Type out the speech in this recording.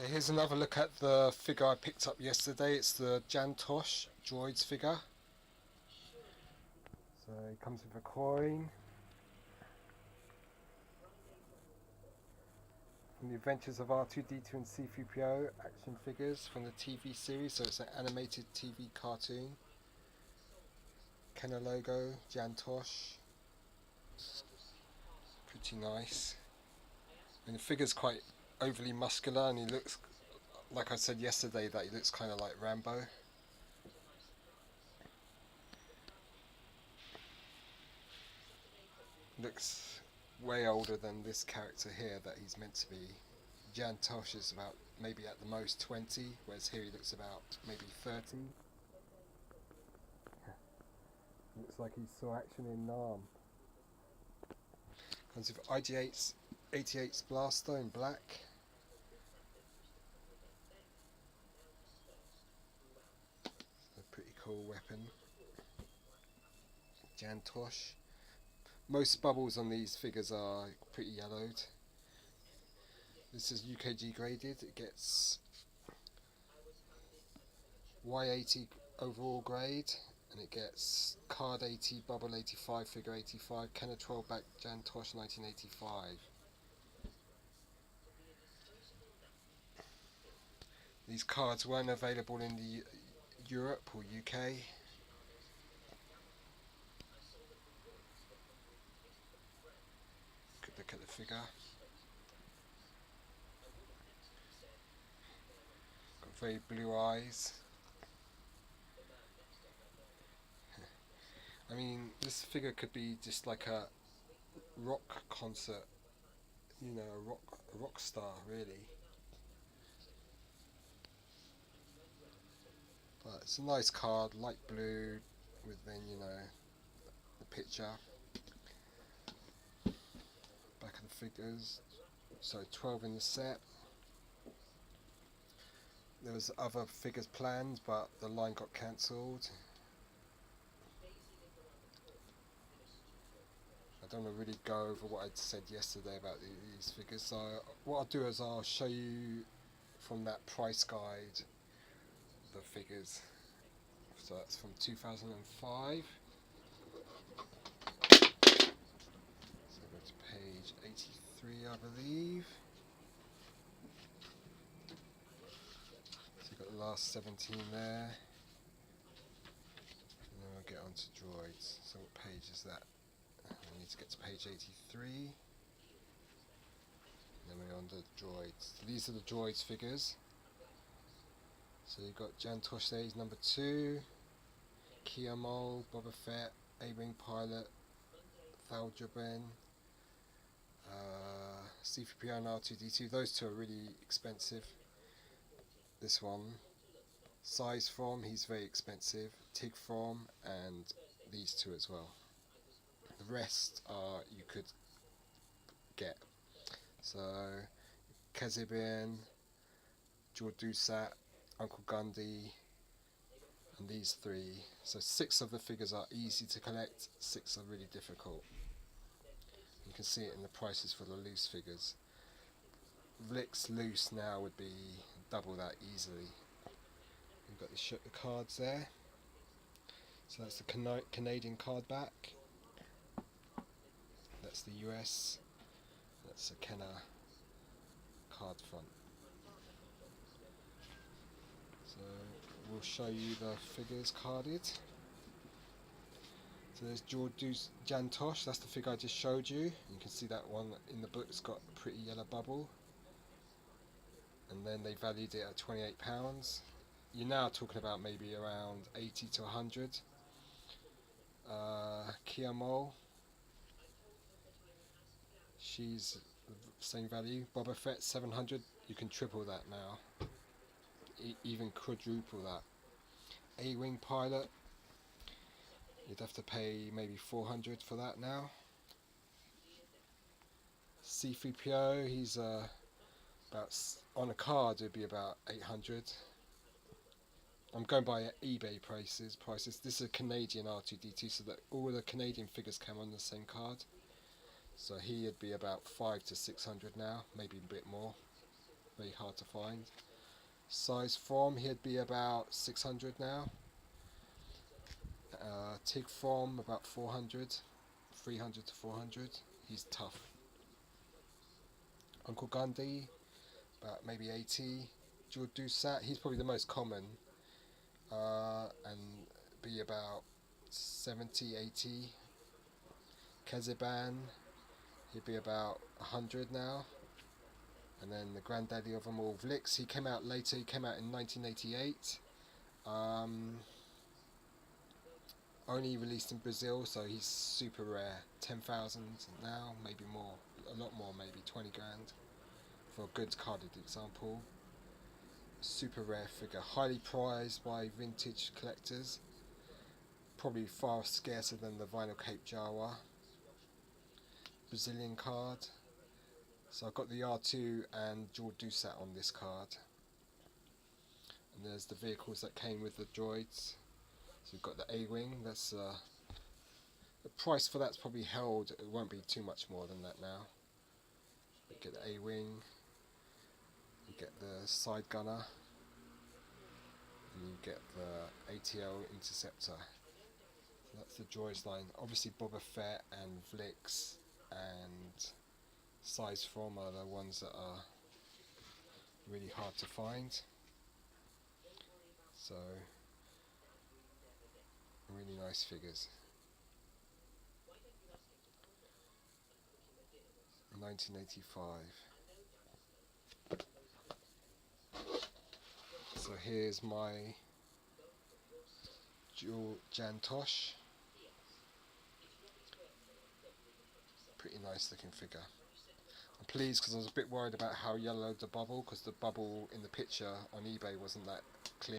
Okay, here's another look at the figure I picked up yesterday. It's the Jann Tosh Droids figure. So it comes with a coin. From the Adventures of R2-D2 and C-3PO action figures from the TV series. So it's an animated TV cartoon. Kenner logo, Jann Tosh. Pretty nice. And the figure's quite overly muscular, and he looks, like I said yesterday, that he looks kind of like Rambo. Looks way older than this character here that he's meant to be. Jann Tosh is about maybe at the most 20, whereas here he looks about maybe 30. Looks like he saw action in Nam. Comes with IG-88's blaster in black. A pretty cool weapon. Jann Tosh. Most bubbles on these figures are pretty yellowed. This is UKG graded. It gets Y80 overall grade, and it gets card 80, bubble 85, figure 85, Kenner 12 back, Jann Tosh 1985. These cards weren't available in the Europe or UK. Good look at the figure. Got very blue eyes. I mean, this figure could be just like a rock concert, you know, a rock star, really. But it's a nice card, light blue, with then, you know, the picture. Back of the figures, so 12 in the set. There was other figures planned, but the line got cancelled. I don't want to really go over what I'd said yesterday about these figures, so what I'll do is I'll show you from that price guide the figures. So that's from 2005. So go to page 83, I believe. So you've got the last 17 there. And then we'll get on to Droids. So what page is that? We need to get to page 83. And then we're on the Droids. So these are the Droids figures. So you've got Jann Tosh there, he's number 2. Kia Mole, Boba Fett, A-Wing Pilot, Thal Jabin, C-3PO and R2-D2. Those two are really expensive. This one, Size from, he's very expensive. Tig from, and these two as well. The rest are you could get. So Kezibin, George Dusat, Uncle Gundy, and these 3. So 6 of the figures are easy to collect, 6 are really difficult. You can see it in the prices for the loose figures. Vlix loose now would be double that easily. You've got the cards there. So that's the Canadian card back. That's the US. That's a Kenner card front. So we'll show you the figures carded. So there's Jann Tosh, that's the figure I just showed you. You can see that one in the book's got a pretty yellow bubble. And then they valued it at £28. You're now talking about maybe around 80 to 100. Kia Mole, she's the same value. Boba Fett 700, you can triple that now, even quadruple that. A-Wing Pilot, you'd have to pay maybe 400 for that now. C-3PO, he's about, on a card it'd be about 800. I'm going by eBay prices. This is a Canadian R2-D2, so that all the Canadian figures come on the same card. So he'd be about 500 to 600 now, maybe a bit more. very hard to find. Size from, he'd be about 600 now. Tig from, about 400, 300 to 400. He's tough. Uncle Gundy, about maybe 80. Jordusat, he's probably the most common, and be about 70, 80. Keziban, he'd be about 100 now. And then the granddaddy of them all, Vlix, he came out later, he came out in 1988. Only released in Brazil, so he's super rare. 10,000 now, maybe more, a lot more, maybe 20 grand for a good carded example. Super rare figure, highly prized by vintage collectors. Probably far scarcer than the vinyl Cape Jawa. Brazilian card. So I've got the R2 and Jordusat on this card. And there's the vehicles that came with the droids. So we've got the A-Wing, that's the price for that's probably held, it won't be too much more than that now. You get the A-Wing, you get the side gunner, and you get the ATL interceptor. So that's the droids line. Obviously Boba Fett and Vlix and Size From are the ones that are really hard to find. So really nice figures. 1985. So here's my Jann Tosh. Pretty nice looking figure. I'm pleased because I was a bit worried about how yellow the bubble, because the bubble in the picture on eBay wasn't that clear.